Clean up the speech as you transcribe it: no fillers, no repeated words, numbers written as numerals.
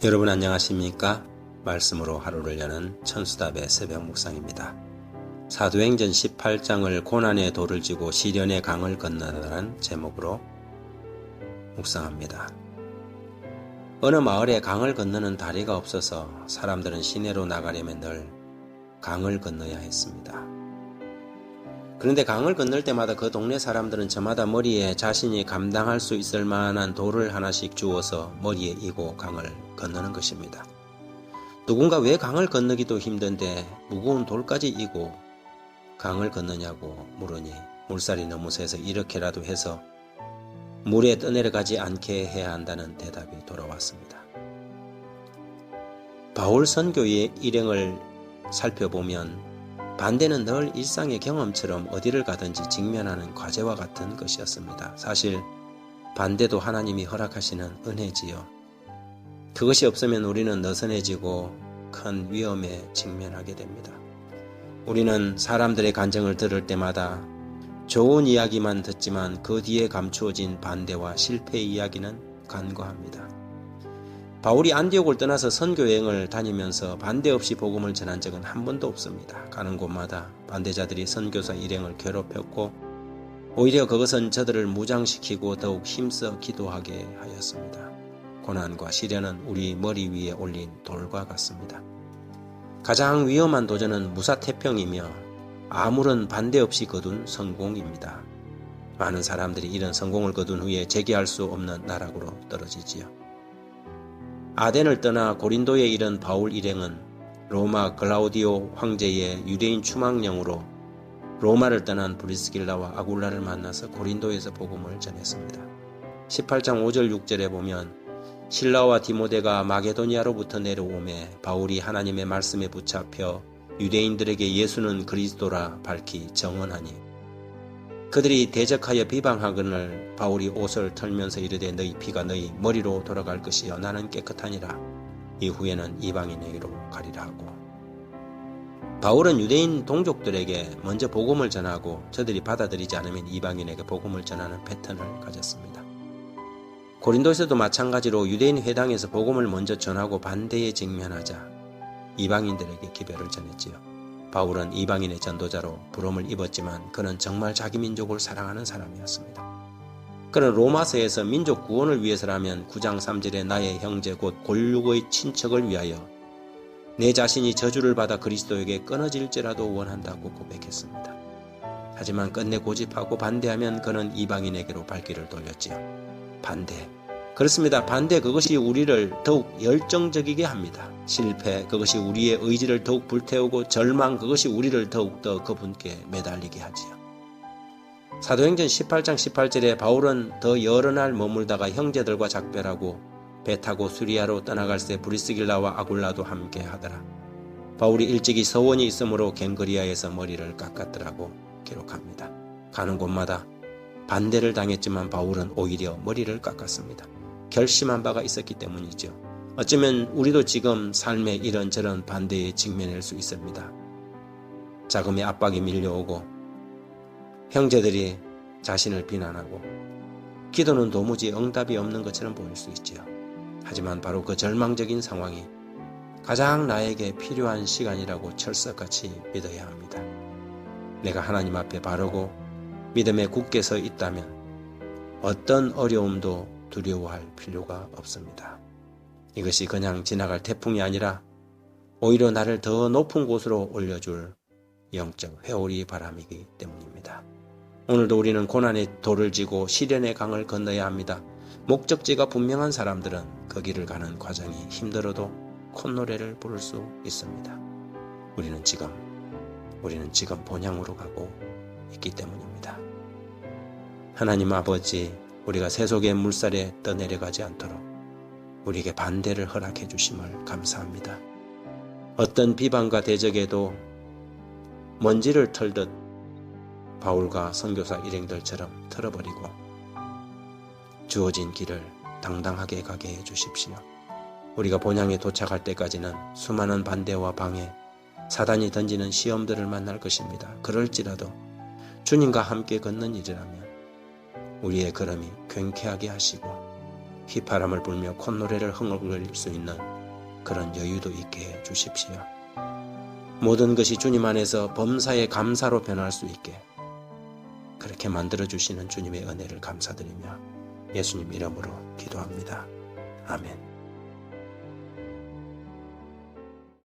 여러분 안녕하십니까? 말씀으로 하루를 여는 천수답의 새벽 묵상입니다. 사도행전 18장을 고난의 돌을 지고 시련의 강을 건너라는 제목으로 묵상합니다. 어느 마을에 강을 건너는 다리가 없어서 사람들은 시내로 나가려면 늘 강을 건너야 했습니다. 그런데 강을 건널 때마다 그 동네 사람들은 저마다 머리에 자신이 감당할 수 있을 만한 돌을 하나씩 주워서 머리에 이고 강을 건너는 것입니다. 누군가 왜 강을 건너기도 힘든데 무거운 돌까지 이고 강을 건너냐고 물으니 물살이 너무 세서 이렇게라도 해서 물에 떠내려가지 않게 해야 한다는 대답이 돌아왔습니다. 바울 선교의 일행을 살펴보면 반대는 늘 일상의 경험처럼 어디를 가든지 직면하는 과제와 같은 것이었습니다. 사실 반대도 하나님이 허락하시는 은혜지요. 그것이 없으면 우리는 느슨해지고 큰 위험에 직면하게 됩니다. 우리는 사람들의 간증을 들을 때마다 좋은 이야기만 듣지만 그 뒤에 감추어진 반대와 실패의 이야기는 간과합니다. 바울이 안디옥을 떠나서 선교여행을 다니면서 반대 없이 복음을 전한 적은 한 번도 없습니다. 가는 곳마다 반대자들이 선교사 일행을 괴롭혔고 오히려 그것은 저들을 무장시키고 더욱 힘써 기도하게 하였습니다. 고난과 시련은 우리 머리 위에 올린 돌과 같습니다. 가장 위험한 도전은 무사태평이며 아무런 반대 없이 거둔 성공입니다. 많은 사람들이 이런 성공을 거둔 후에 재기할 수 없는 나락으로 떨어지지요. 아덴을 떠나 고린도에 이른 바울 일행은 로마 글라우디오 황제의 유대인 추망령으로 로마를 떠난 브리스길라와 아굴라를 만나서 고린도에서 복음을 전했습니다. 18장 5절 6절에 보면 실라와 디모데가 마게도니아로부터 내려오매 바울이 하나님의 말씀에 붙잡혀 유대인들에게 예수는 그리스도라 밝히 정언하니 그들이 대적하여 비방하거늘 바울이 옷을 털면서 이르되 너희 피가 너희 머리로 돌아갈 것이여 나는 깨끗하니라. 이후에는 이방인에게로 가리라 하고 바울은 유대인 동족들에게 먼저 복음을 전하고 저들이 받아들이지 않으면 이방인에게 복음을 전하는 패턴을 가졌습니다. 고린도에서도 마찬가지로 유대인 회당에서 복음을 먼저 전하고 반대에 직면하자 이방인들에게 기별을 전했지요. 바울은 이방인의 전도자로 부름을 입었지만 그는 정말 자기 민족을 사랑하는 사람이었습니다. 그는 로마서에서 민족 구원을 위해서라면 9장 3절에 나의 형제 곧 골육의 친척을 위하여 내 자신이 저주를 받아 그리스도에게 끊어질지라도 원한다고 고백했습니다. 하지만 끝내 고집하고 반대하면 그는 이방인에게로 발길을 돌렸지요. 반대. 그렇습니다. 반대 그것이 우리를 더욱 열정적이게 합니다. 실패 그것이 우리의 의지를 더욱 불태우고 절망 그것이 우리를 더욱더 그분께 매달리게 하지요. 사도행전 18장 18절에 바울은 더 여러 날 머물다가 형제들과 작별하고 배 타고 수리아로 떠나갈새 브리스길라와 아굴라도 함께 하더라. 바울이 일찍이 서원이 있으므로 갱그리아에서 머리를 깎았더라고 기록합니다. 가는 곳마다 반대를 당했지만 바울은 오히려 머리를 깎았습니다. 결심한 바가 있었기 때문이죠. 어쩌면 우리도 지금 삶의 이런저런 반대에 직면할 수 있습니다. 자금의 압박이 밀려오고 형제들이 자신을 비난하고 기도는 도무지 응답이 없는 것처럼 보일 수 있지요. 하지만 바로 그 절망적인 상황이 가장 나에게 필요한 시간이라고 철석같이 믿어야 합니다. 내가 하나님 앞에 바르고 믿음에 굳게 서 있다면 어떤 어려움도 두려워할 필요가 없습니다. 이것이 그냥 지나갈 태풍이 아니라 오히려 나를 더 높은 곳으로 올려줄 영적 회오리 바람이기 때문입니다. 오늘도 우리는 고난의 돌을 지고 시련의 강을 건너야 합니다. 목적지가 분명한 사람들은 그 길을 가는 과정이 힘들어도 콧노래를 부를 수 있습니다. 우리는 지금 본향으로 가고 있기 때문입니다. 하나님 아버지, 우리가 세속의 물살에 떠내려가지 않도록 우리에게 반대를 허락해 주심을 감사합니다. 어떤 비방과 대적에도 먼지를 털듯 바울과 선교사 일행들처럼 털어버리고 주어진 길을 당당하게 가게 해 주십시오. 우리가 본향에 도착할 때까지는 수많은 반대와 방해, 사단이 던지는 시험들을 만날 것입니다. 그럴지라도 주님과 함께 걷는 일이라면 우리의 걸음이 괭쾌하게 하시고 휘파람을 불며 콧노래를 흥얼거릴 수 있는 그런 여유도 있게 해 주십시오. 모든 것이 주님 안에서 범사의 감사로 변할 수 있게 그렇게 만들어주시는 주님의 은혜를 감사드리며 예수님 이름으로 기도합니다. 아멘.